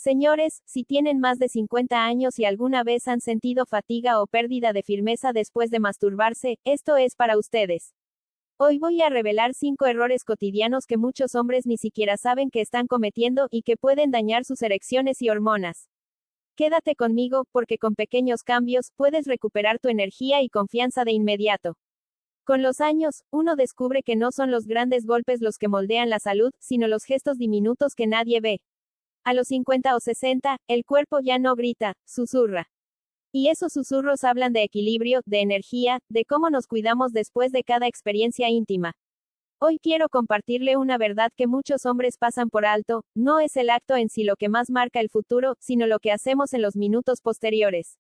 Señores, si tienen más de 50 años y alguna vez han sentido fatiga o pérdida de firmeza después de masturbarse, esto es para ustedes. Hoy voy a revelar 5 errores cotidianos que muchos hombres ni siquiera saben que están cometiendo y que pueden dañar sus erecciones y hormonas. Quédate conmigo, porque con pequeños cambios, puedes recuperar tu energía y confianza de inmediato. Con los años, uno descubre que no son los grandes golpes los que moldean la salud, sino los gestos diminutos que nadie ve. A los 50 o 60, el cuerpo ya no grita, susurra. Y esos susurros hablan de equilibrio, de energía, de cómo nos cuidamos después de cada experiencia íntima. Hoy quiero compartirle una verdad que muchos hombres pasan por alto: no es el acto en sí lo que más marca el futuro, sino lo que hacemos en los minutos posteriores.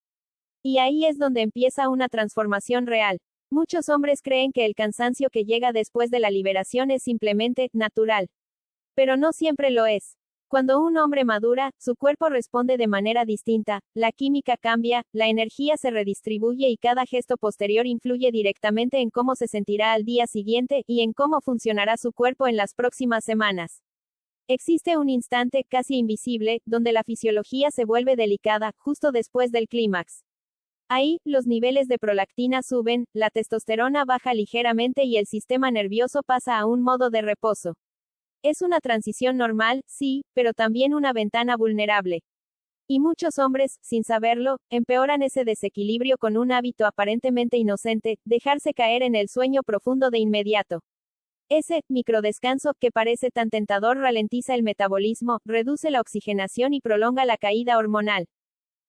Y ahí es donde empieza una transformación real. Muchos hombres creen que el cansancio que llega después de la liberación es simplemente natural. Pero no siempre lo es. Cuando un hombre madura, su cuerpo responde de manera distinta, la química cambia, la energía se redistribuye y cada gesto posterior influye directamente en cómo se sentirá al día siguiente, y en cómo funcionará su cuerpo en las próximas semanas. Existe un instante, casi invisible, donde la fisiología se vuelve delicada, justo después del clímax. Ahí, los niveles de prolactina suben, la testosterona baja ligeramente y el sistema nervioso pasa a un modo de reposo. Es una transición normal, sí, pero también una ventana vulnerable. Y muchos hombres, sin saberlo, empeoran ese desequilibrio con un hábito aparentemente inocente: dejarse caer en el sueño profundo de inmediato. Ese microdescanso, que parece tan tentador, ralentiza el metabolismo, reduce la oxigenación y prolonga la caída hormonal.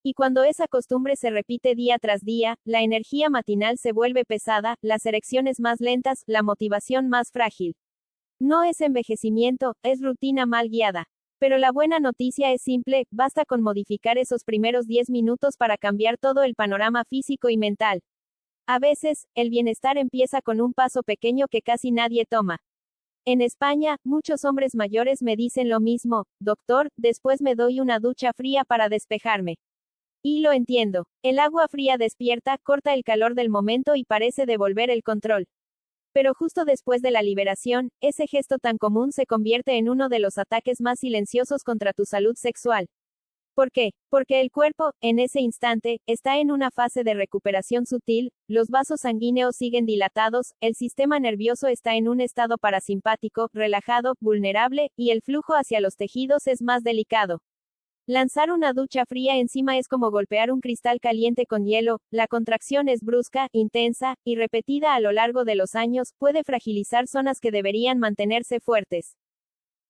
Y cuando esa costumbre se repite día tras día, la energía matinal se vuelve pesada, las erecciones más lentas, la motivación más frágil. No es envejecimiento, es rutina mal guiada. Pero la buena noticia es simple: basta con modificar esos primeros 10 minutos para cambiar todo el panorama físico y mental. A veces, el bienestar empieza con un paso pequeño que casi nadie toma. En España, muchos hombres mayores me dicen lo mismo: doctor, después me doy una ducha fría para despejarme. Y lo entiendo. El agua fría despierta, corta el calor del momento y parece devolver el control. Pero justo después de la liberación, ese gesto tan común se convierte en uno de los ataques más silenciosos contra tu salud sexual. ¿Por qué? Porque el cuerpo, en ese instante, está en una fase de recuperación sutil, los vasos sanguíneos siguen dilatados, el sistema nervioso está en un estado parasimpático, relajado, vulnerable, y el flujo hacia los tejidos es más delicado. Lanzar una ducha fría encima es como golpear un cristal caliente con hielo. La contracción es brusca, intensa, y repetida a lo largo de los años, puede fragilizar zonas que deberían mantenerse fuertes.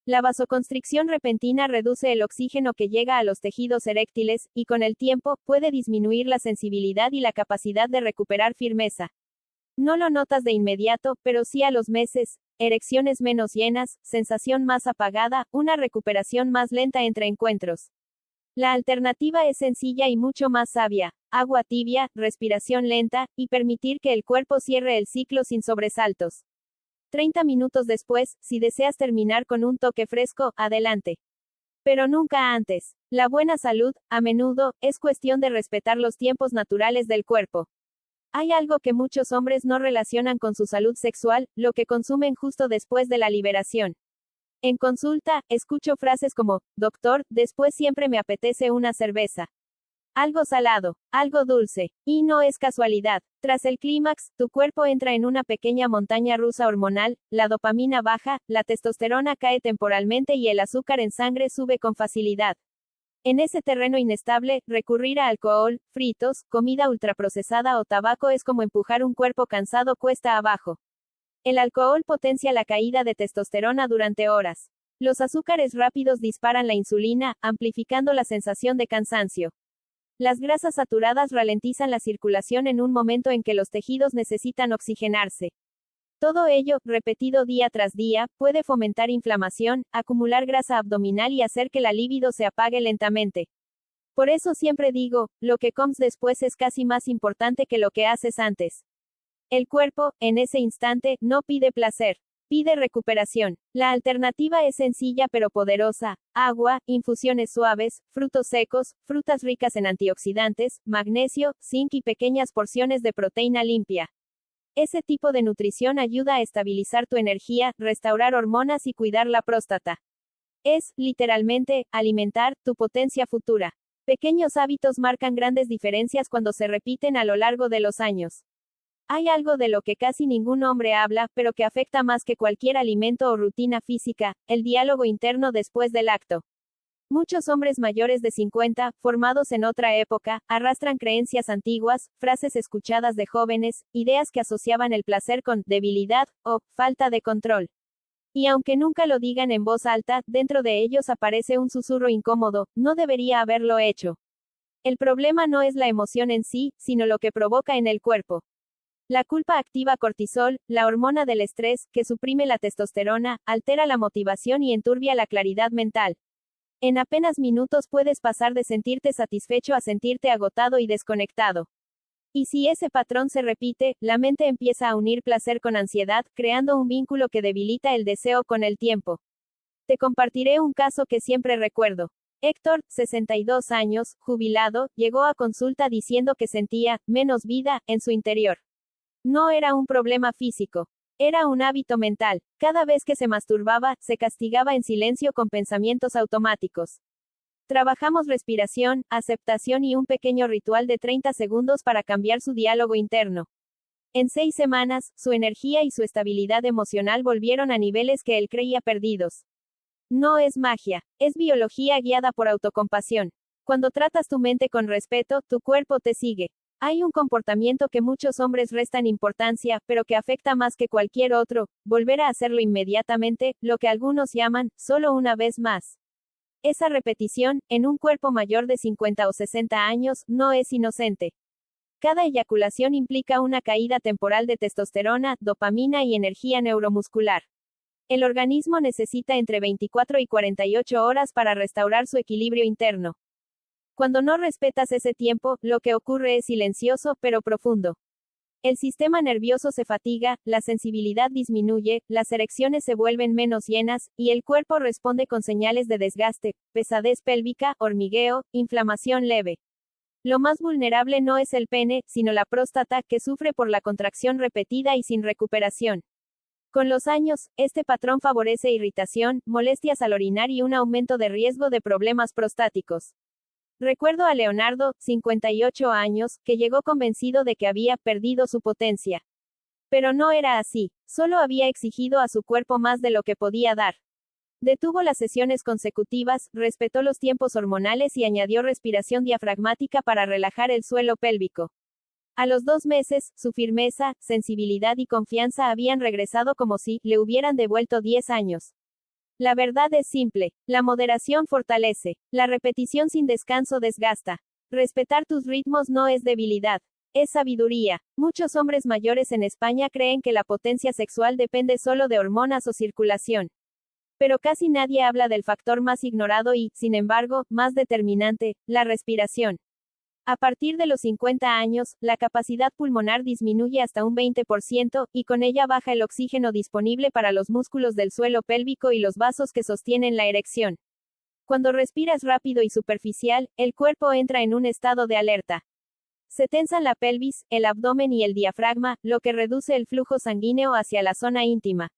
La vasoconstricción repentina reduce el oxígeno que llega a los tejidos eréctiles, y con el tiempo, puede disminuir la sensibilidad y la capacidad de recuperar firmeza. No lo notas de inmediato, pero sí a los meses: erecciones menos llenas, sensación más apagada, una recuperación más lenta entre encuentros. La alternativa es sencilla y mucho más sabia: agua tibia, respiración lenta, y permitir que el cuerpo cierre el ciclo sin sobresaltos. 30 minutos después, si deseas terminar con un toque fresco, adelante. Pero nunca antes. La buena salud, a menudo, es cuestión de respetar los tiempos naturales del cuerpo. Hay algo que muchos hombres no relacionan con su salud sexual: lo que consumen justo después de la liberación. En consulta, escucho frases como: doctor, después siempre me apetece una cerveza. Algo salado, algo dulce. Y no es casualidad. Tras el clímax, tu cuerpo entra en una pequeña montaña rusa hormonal, la dopamina baja, la testosterona cae temporalmente y el azúcar en sangre sube con facilidad. En ese terreno inestable, recurrir a alcohol, fritos, comida ultraprocesada o tabaco es como empujar un cuerpo cansado cuesta abajo. El alcohol potencia la caída de testosterona durante horas. Los azúcares rápidos disparan la insulina, amplificando la sensación de cansancio. Las grasas saturadas ralentizan la circulación en un momento en que los tejidos necesitan oxigenarse. Todo ello, repetido día tras día, puede fomentar inflamación, acumular grasa abdominal y hacer que la libido se apague lentamente. Por eso siempre digo: lo que comes después es casi más importante que lo que haces antes. El cuerpo, en ese instante, no pide placer, pide recuperación. La alternativa es sencilla pero poderosa: agua, infusiones suaves, frutos secos, frutas ricas en antioxidantes, magnesio, zinc y pequeñas porciones de proteína limpia. Ese tipo de nutrición ayuda a estabilizar tu energía, restaurar hormonas y cuidar la próstata. Es, literalmente, alimentar tu potencia futura. Pequeños hábitos marcan grandes diferencias cuando se repiten a lo largo de los años. Hay algo de lo que casi ningún hombre habla, pero que afecta más que cualquier alimento o rutina física, el diálogo interno después del acto. Muchos hombres mayores de 50, formados en otra época, arrastran creencias antiguas, frases escuchadas de jóvenes, ideas que asociaban el placer con debilidad o falta de control. Y aunque nunca lo digan en voz alta, dentro de ellos aparece un susurro incómodo, no debería haberlo hecho. El problema no es la emoción en sí, sino lo que provoca en el cuerpo. La culpa activa cortisol, la hormona del estrés, que suprime la testosterona, altera la motivación y enturbia la claridad mental. En apenas minutos puedes pasar de sentirte satisfecho a sentirte agotado y desconectado. Y si ese patrón se repite, la mente empieza a unir placer con ansiedad, creando un vínculo que debilita el deseo con el tiempo. Te compartiré un caso que siempre recuerdo. Héctor, 62 años, jubilado, llegó a consulta diciendo que sentía menos vida en su interior. No era un problema físico. Era un hábito mental. Cada vez que se masturbaba, se castigaba en silencio con pensamientos automáticos. Trabajamos respiración, aceptación y un pequeño ritual de 30 segundos para cambiar su diálogo interno. En 6 semanas, su energía y su estabilidad emocional volvieron a niveles que él creía perdidos. No es magia, es biología guiada por autocompasión. Cuando tratas tu mente con respeto, tu cuerpo te sigue. Hay un comportamiento que muchos hombres restan importancia, pero que afecta más que cualquier otro, volver a hacerlo inmediatamente, lo que algunos llaman, solo una vez más. Esa repetición, en un cuerpo mayor de 50 o 60 años, no es inocente. Cada eyaculación implica una caída temporal de testosterona, dopamina y energía neuromuscular. El organismo necesita entre 24 y 48 horas para restaurar su equilibrio interno. Cuando no respetas ese tiempo, lo que ocurre es silencioso, pero profundo. El sistema nervioso se fatiga, la sensibilidad disminuye, las erecciones se vuelven menos llenas, y el cuerpo responde con señales de desgaste, pesadez pélvica, hormigueo, inflamación leve. Lo más vulnerable no es el pene, sino la próstata, que sufre por la contracción repetida y sin recuperación. Con los años, este patrón favorece irritación, molestias al orinar y un aumento de riesgo de problemas prostáticos. Recuerdo a Leonardo, 58 años, que llegó convencido de que había perdido su potencia. Pero no era así, solo había exigido a su cuerpo más de lo que podía dar. Detuvo las sesiones consecutivas, respetó los tiempos hormonales y añadió respiración diafragmática para relajar el suelo pélvico. A los 2 meses, su firmeza, sensibilidad y confianza habían regresado como si le hubieran devuelto 10 años. La verdad es simple, la moderación fortalece, la repetición sin descanso desgasta. Respetar tus ritmos no es debilidad, es sabiduría. Muchos hombres mayores en España creen que la potencia sexual depende solo de hormonas o circulación. Pero casi nadie habla del factor más ignorado y, sin embargo, más determinante, la respiración. A partir de los 50 años, la capacidad pulmonar disminuye hasta un 20%, y con ella baja el oxígeno disponible para los músculos del suelo pélvico y los vasos que sostienen la erección. Cuando respiras rápido y superficial, el cuerpo entra en un estado de alerta. Se tensan la pelvis, el abdomen y el diafragma, lo que reduce el flujo sanguíneo hacia la zona íntima.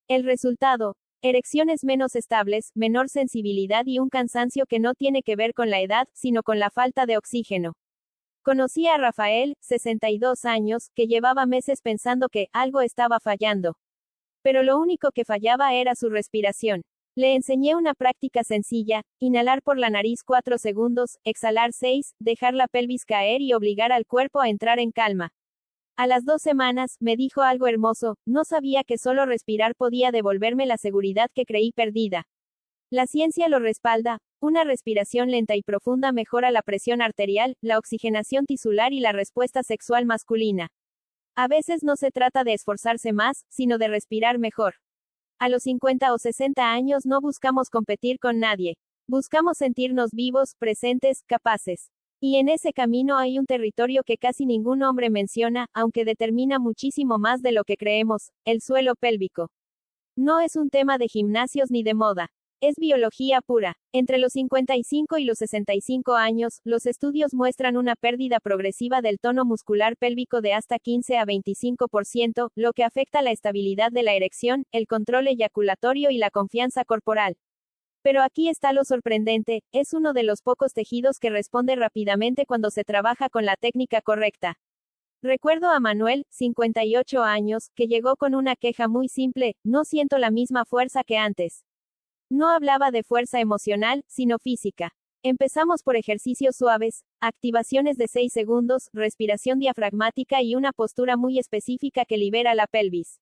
El resultado: erecciones menos estables, menor sensibilidad y un cansancio que no tiene que ver con la edad, sino con la falta de oxígeno. Conocí a Rafael, 62 años, que llevaba meses pensando que algo estaba fallando. Pero lo único que fallaba era su respiración. Le enseñé una práctica sencilla: inhalar por la nariz 4 segundos, exhalar 6, dejar la pelvis caer y obligar al cuerpo a entrar en calma. A las 2 semanas, me dijo algo hermoso: no sabía que solo respirar podía devolverme la seguridad que creí perdida. La ciencia lo respalda, una respiración lenta y profunda mejora la presión arterial, la oxigenación tisular y la respuesta sexual masculina. A veces no se trata de esforzarse más, sino de respirar mejor. A los 50 o 60 años no buscamos competir con nadie. Buscamos sentirnos vivos, presentes, capaces. Y en ese camino hay un territorio que casi ningún hombre menciona, aunque determina muchísimo más de lo que creemos: el suelo pélvico. No es un tema de gimnasios ni de moda. Es biología pura. Entre los 55 y los 65 años, los estudios muestran una pérdida progresiva del tono muscular pélvico de hasta 15 a 25%, lo que afecta la estabilidad de la erección, el control eyaculatorio y la confianza corporal. Pero aquí está lo sorprendente, es uno de los pocos tejidos que responde rápidamente cuando se trabaja con la técnica correcta. Recuerdo a Manuel, 58 años, que llegó con una queja muy simple: no siento la misma fuerza que antes. No hablaba de fuerza emocional, sino física. Empezamos por ejercicios suaves, activaciones de 6 segundos, respiración diafragmática y una postura muy específica que libera la pelvis.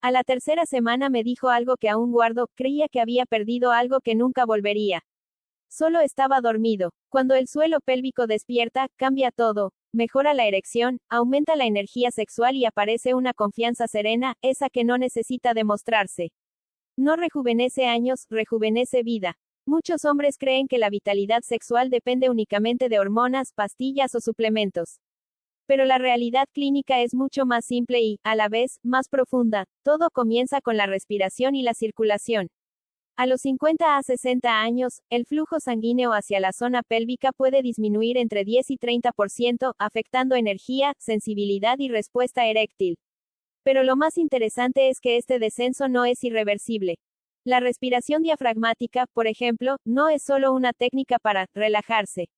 A la tercera semana me dijo algo que aún guardo: creía que había perdido algo que nunca volvería. Solo estaba dormido. Cuando el suelo pélvico despierta, cambia todo. Mejora la erección, aumenta la energía sexual y aparece una confianza serena, esa que no necesita demostrarse. No rejuvenece años, rejuvenece vida. Muchos hombres creen que la vitalidad sexual depende únicamente de hormonas, pastillas o suplementos. Pero la realidad clínica es mucho más simple y, a la vez, más profunda. Todo comienza con la respiración y la circulación. A los 50 a 60 años, el flujo sanguíneo hacia la zona pélvica puede disminuir entre 10 y 30%, afectando energía, sensibilidad y respuesta eréctil. Pero lo más interesante es que este descenso no es irreversible. La respiración diafragmática, por ejemplo, no es solo una técnica para relajarse.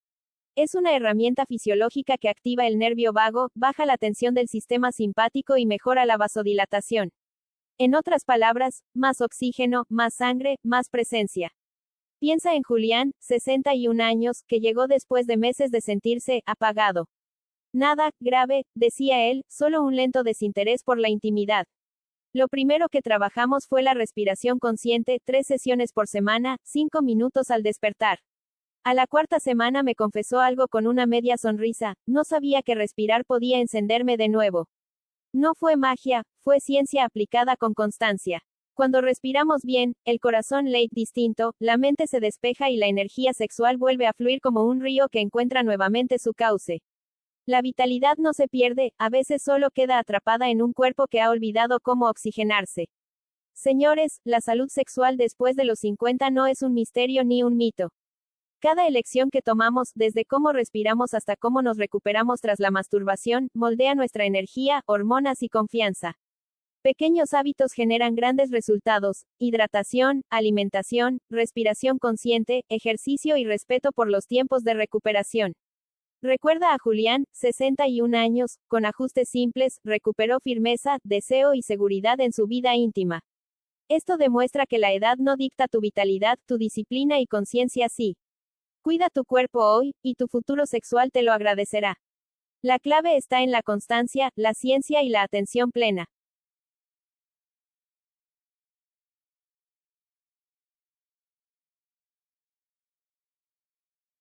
Es una herramienta fisiológica que activa el nervio vago, baja la tensión del sistema simpático y mejora la vasodilatación. En otras palabras, más oxígeno, más sangre, más presencia. Piensa en Julián, 61 años, que llegó después de meses de sentirse apagado. Nada grave, decía él, solo un lento desinterés por la intimidad. Lo primero que trabajamos fue la respiración consciente, 3 sesiones por semana, 5 minutos al despertar. A la cuarta semana me confesó algo con una media sonrisa: no sabía que respirar podía encenderme de nuevo. No fue magia, fue ciencia aplicada con constancia. Cuando respiramos bien, el corazón late distinto, la mente se despeja y la energía sexual vuelve a fluir como un río que encuentra nuevamente su cauce. La vitalidad no se pierde, a veces solo queda atrapada en un cuerpo que ha olvidado cómo oxigenarse. Señores, la salud sexual después de los 50 no es un misterio ni un mito. Cada elección que tomamos, desde cómo respiramos hasta cómo nos recuperamos tras la masturbación, moldea nuestra energía, hormonas y confianza. Pequeños hábitos generan grandes resultados: hidratación, alimentación, respiración consciente, ejercicio y respeto por los tiempos de recuperación. Recuerda a Julián, 61 años, con ajustes simples, recuperó firmeza, deseo y seguridad en su vida íntima. Esto demuestra que la edad no dicta tu vitalidad, tu disciplina y conciencia sí. Cuida tu cuerpo hoy, y tu futuro sexual te lo agradecerá. La clave está en la constancia, la ciencia y la atención plena.